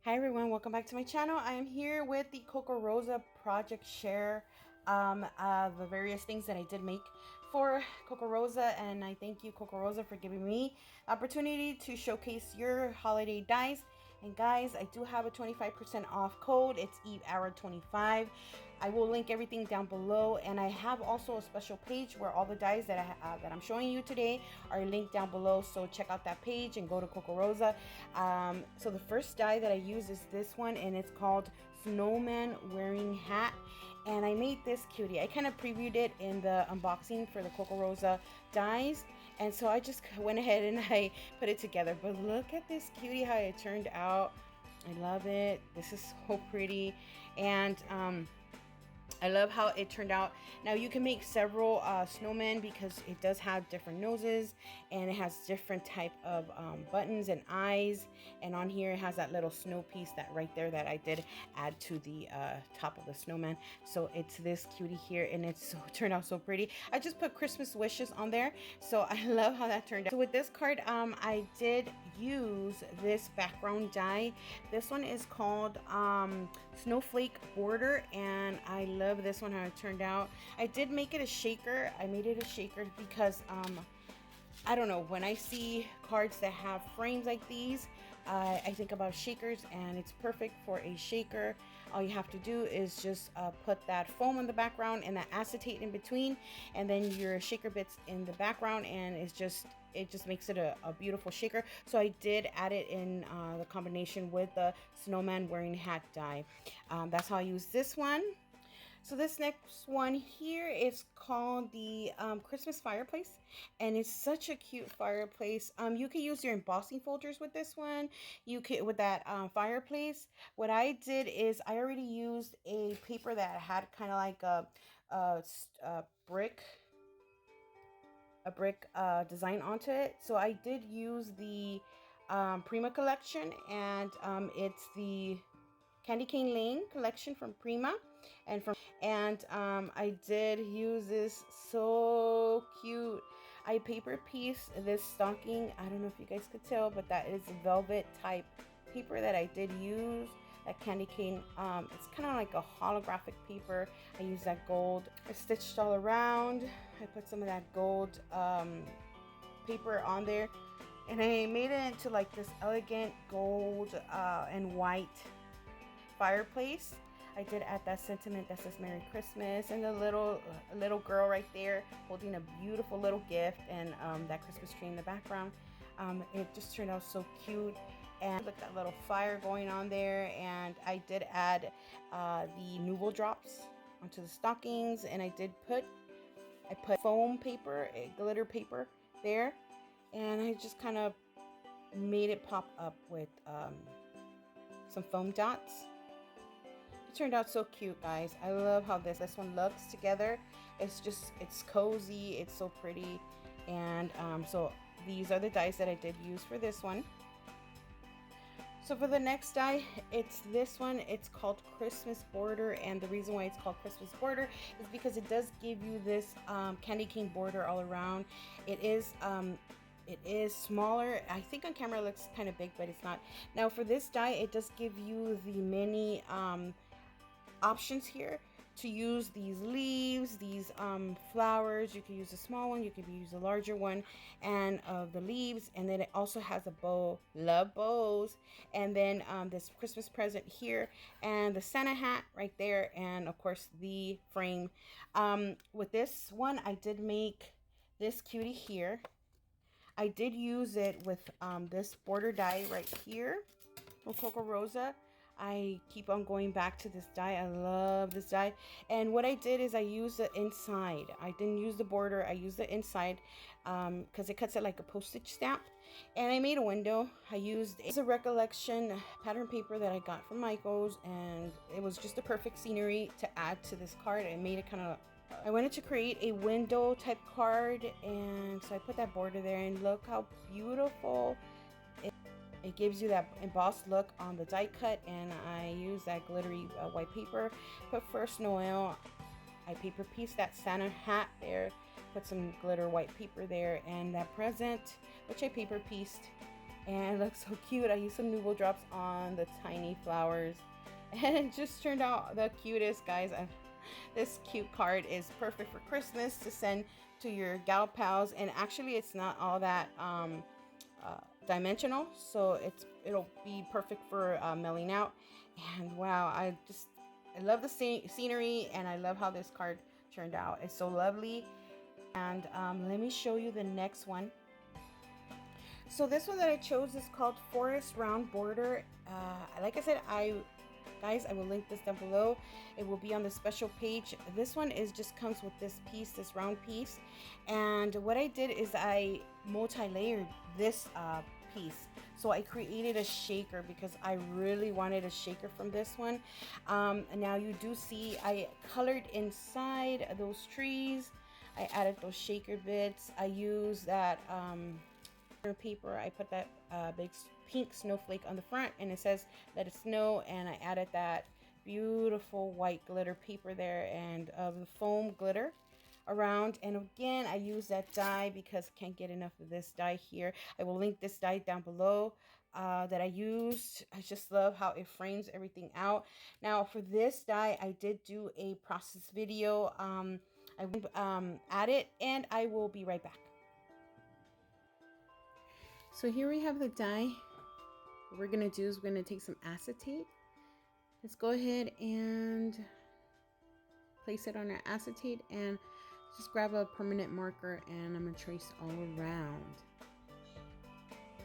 Hi everyone, welcome back to my channel. I am here with the Kokorosa project share of the various things that I did make for Kokorosa, and I thank you Kokorosa for giving me the opportunity to showcase your holiday dies. And guys, I do have a 25% off code. It's EveHour25. I will link everything down below, and I have also a special page where all the dies that I'm showing you today are linked down below. So check out that page and go to Kokorosa. So the first die that I use is this one, and it's called Snowman Wearing Hat. And I made this cutie. I kind of previewed it in the unboxing for the Kokorosa dies, and so I just went ahead and I put it together. But look at this cutie, how it turned out. I love it. This is so pretty. And I love how it turned out. Now you can make several snowmen because it does have different noses, and it has different type of buttons and eyes. And on here it has that little snow piece that right there that I did add to the top of the snowman. So it's this cutie here, and it's turned out so pretty. I just put Christmas wishes on there, so I love how that turned out. So with this card, I did use this background die. This one is called Snowflake Border, and I love this one, how it turned out. I did make it a shaker. I made it a shaker because I don't know, when I see cards that have frames like these, I think about shakers, and it's perfect for a shaker. All you have to do is just put that foam in the background and that acetate in between, and then your shaker bits in the background, and it just makes it a beautiful shaker. So I did add it in the combination with the Snowman Wearing Hat die. That's how I use this one. So this next one here is called the Christmas fireplace, and it's such a cute fireplace. You can use your embossing folders with this one. You can with that fireplace. What I did is I already used a paper that had kind of like a brick design onto it. So I did use the Prima collection, and it's the Candy Cane Lane collection from Prima, and I did use this so cute. I paper piece this stocking. I don't know if you guys could tell, but that is velvet type paper that I did use. That candy cane. It's kind of like a holographic paper. I used that gold. I stitched all around. I put some of that gold paper on there, and I made it into like this elegant gold and white fireplace. I did add that sentiment that says Merry Christmas, and the little girl right there holding a beautiful little gift, and that Christmas tree in the background. It just turned out so cute, and look at that little fire going on there. And I did add the Nouveau drops onto the stockings, and I put foam paper, glitter paper there, and I just kind of made it pop up with some foam dots. Turned out so cute, guys. I love how this one looks together. It's cozy, it's so pretty. And so these are the dies that I did use for this one. So for the next die, it's this one. It's called Christmas Border, and the reason why it's called Christmas Border is because it does give you this candy cane border all around. It is smaller. I think on camera it looks kind of big, but it's not. Now for this die, it does give you the many options here to use these leaves, these flowers. You can use a small one, you can use a larger one, and the leaves. And then it also has a bow. Love bows. And then this Christmas present here, and the Santa hat right there, and of course the frame. With this one, I did make this cutie here. I did use it with this border die right here from Kokorosa. I keep on going back to this die. I love this die. And what I did is I used the inside. I didn't use the border. I used the inside because it cuts it like a postage stamp. And I made a window. I used a recollection pattern paper that I got from Michael's, and it was just a perfect scenery to add to this card. I made it kind of I wanted to create a window type card, and so I put that border there, and look how beautiful it gives you that embossed look on the die cut. And I use that glittery white paper. Put first Noel. I paper pieced that Santa hat there. Put some glitter white paper there, and that present, which I paper pieced. and it looks so cute. I used some Nuvo drops on the tiny flowers, and it just turned out the cutest, guys. This cute card is perfect for Christmas to send to your gal pals, and actually it's not all that dimensional, so it'll be perfect for mailing out. And wow, I love the scenery, and I love how this card turned out. It's so lovely. And let me show you the next one. So this one that I chose is called Forest Round Border. Like I said, guys, I will link this down below. It will be on the special page. This one just comes with this piece, this round piece. And what I did is I multi-layered this piece. So I created a shaker because I really wanted a shaker from this one. Now you do see I colored inside those trees. I added those shaker bits. I used that paper. I put that big pink snowflake on the front, and it says let it snow, and I added that beautiful white glitter paper there, and the foam glitter around. And again, I use that die because I can't get enough of this die here. I will link this die down below that I used. I just love how it frames everything out. Now for this die, I did do a process video. I will add it, and I will be right back. So here we have the die. What we're gonna do is we're gonna take some acetate. Let's go ahead and place it on our acetate, and just grab a permanent marker, and I'm gonna trace all around.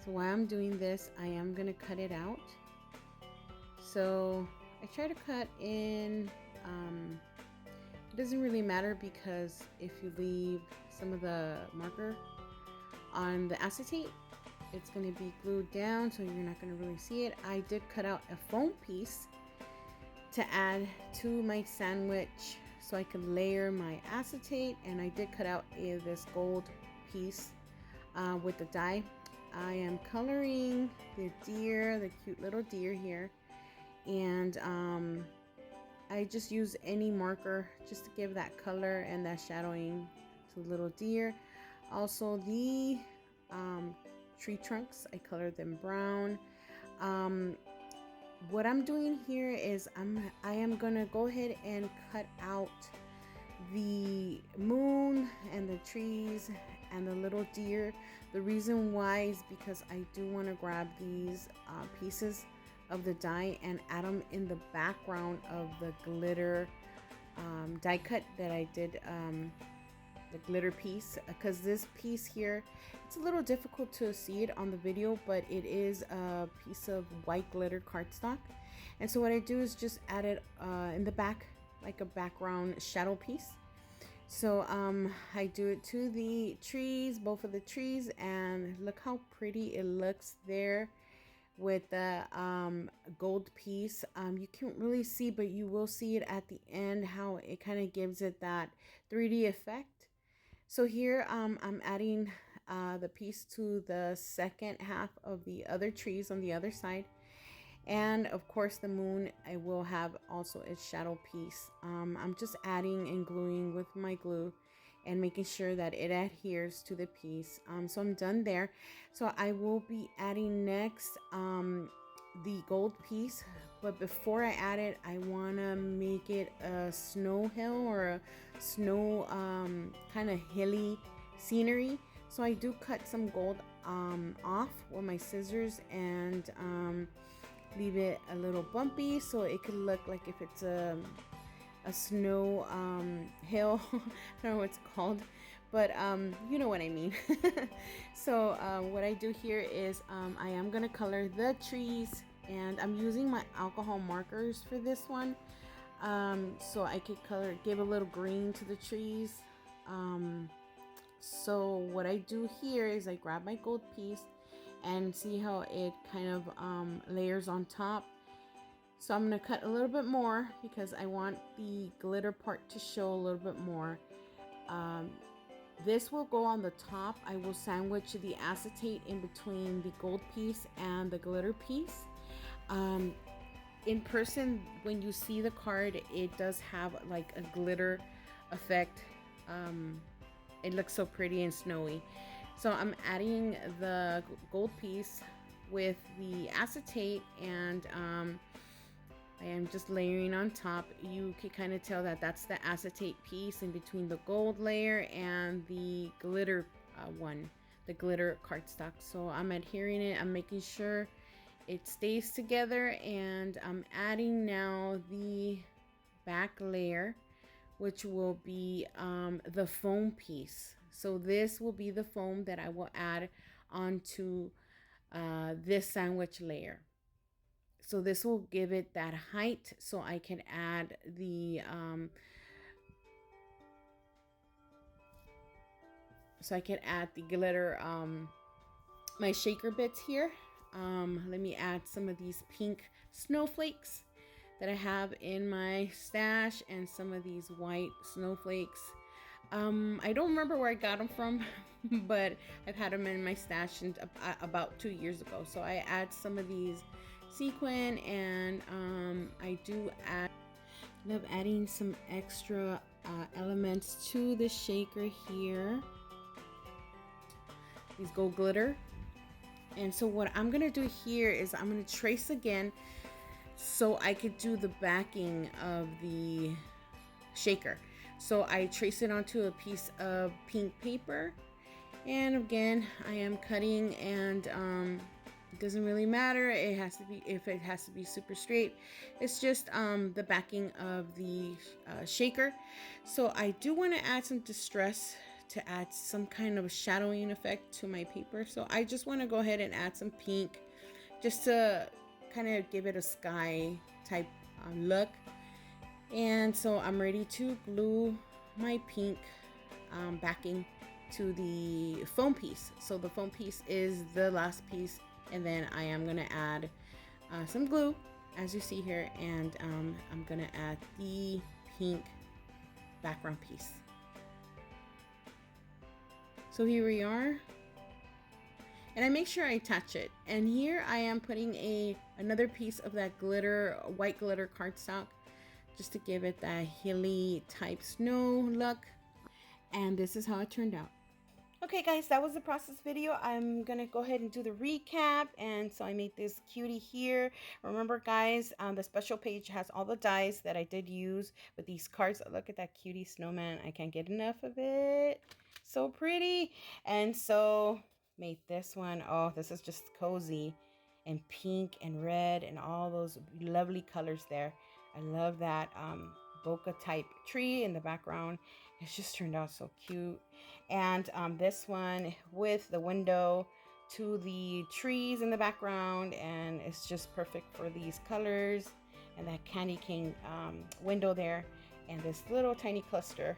So while I'm doing this, I am gonna cut it out. So I try to cut in, it doesn't really matter, because if you leave some of the marker on the acetate, it's going to be glued down, so you're not going to really see it. I did cut out a foam piece to add to my sandwich so I could layer my acetate, and I did cut out this gold piece with the die. I am coloring the deer, the cute little deer here, and I just use any marker just to give that color and that shadowing to the little deer. Also the tree trunks, I colored them brown. What I'm doing here is I am gonna go ahead and cut out the moon and the trees and the little deer. The reason why is because I do want to grab these pieces of the die and add them in the background of the glitter die cut that I did, the glitter piece, because this piece here, it's a little difficult to see it on the video, but it is a piece of white glitter cardstock. And so what I do is just add it in the back, like a background shadow piece. So I do it to the trees, both of the trees, and look how pretty it looks there with the gold piece. You can't really see, but you will see it at the end, how it kind of gives it that 3D effect. So here I'm adding the piece to the second half of the other trees on the other side. And of course the moon, I will have also a shadow piece. I'm just adding and gluing with my glue and making sure that it adheres to the piece. So I'm done there. So I will be adding next the gold piece, but before I add it, I want to make it a snow hill or a snow kind of hilly scenery. So I do cut some gold off with my scissors and leave it a little bumpy so it could look like if it's a snow hill. I don't know what it's called, but you know what I mean. So what I do here is I am gonna color the trees, and I'm using my alcohol markers for this one, so I could give a little green to the trees. So what I do here is I grab my gold piece and see how it kind of layers on top. So I'm going to cut a little bit more because I want the glitter part to show a little bit more. This will go on the top. I will sandwich the acetate in between the gold piece and the glitter piece. In person, when you see the card, it does have like a glitter effect. It looks so pretty and snowy. So I'm adding the gold piece with the acetate, and I am just layering on top. You can kind of tell that that's the acetate piece in between the gold layer and the glitter one, the glitter cardstock. So I'm adhering it, I'm making sure it stays together, and I'm adding now the back layer, which will be the foam piece. So this will be the foam that I will add onto this sandwich layer. So this will give it that height, so I can add the glitter, my shaker bits here. Let me add some of these pink snowflakes that I have in my stash, and some of these white snowflakes. I don't remember where I got them from, but I've had them in my stash since about 2 years ago. So I add some of these sequin, and I love adding some extra elements to the shaker here. These gold glitter. And so what I'm gonna do here is I'm gonna trace again, so I could do the backing of the shaker. So I trace it onto a piece of pink paper, and again I am cutting, and it doesn't really matter, it has to be, if it has to be super straight. It's just the backing of the shaker. So I do want to add some distress to add some kind of shadowing effect to my paper. So I just want to go ahead and add some pink, just to kind of give it a sky type look. And so I'm ready to glue my pink backing to the foam piece. So the foam piece is the last piece, and then I am gonna add some glue, as you see here, and I'm gonna add the pink background piece. So here we are, and I make sure I attach it. And here I am putting another piece of that glitter, white glitter cardstock, just to give it that hilly type snow look. And this is how it turned out. Okay guys, that was the process video. I'm gonna go ahead and do the recap. And so I made this cutie here. Remember guys, the special page has all the dies that I did use with these cards. Look at that cutie snowman. I can't get enough of it. So pretty. And so made this one. Oh, this is just cozy, and pink and red and all those lovely colors there. I love that bokeh type tree in the background. It's just turned out so cute. And this one with the window to the trees in the background, and it's just perfect for these colors, and that candy cane window there, and this little tiny cluster.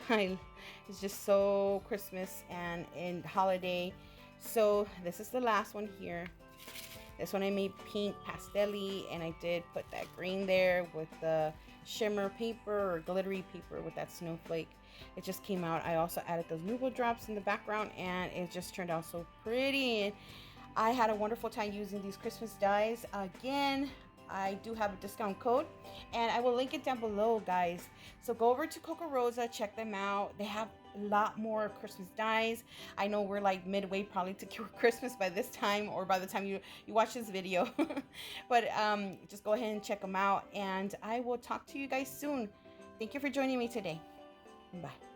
It's just so Christmas and in holiday. So this is the last one here. This one I made pink pastel-y, and I did put that green there with the shimmer paper or glittery paper with that snowflake. It just came out. I also added those noodle drops in the background, and it just turned out so pretty. And I had a wonderful time using these Christmas dies. Again, I do have a discount code, and I will link it down below, guys. So go over to Kokorosa, check them out. They have a lot more Christmas dies. I know we're like midway probably to Christmas by this time, or by the time you watch this video. But just go ahead and check them out, and I will talk to you guys soon. Thank you for joining me today. Bye.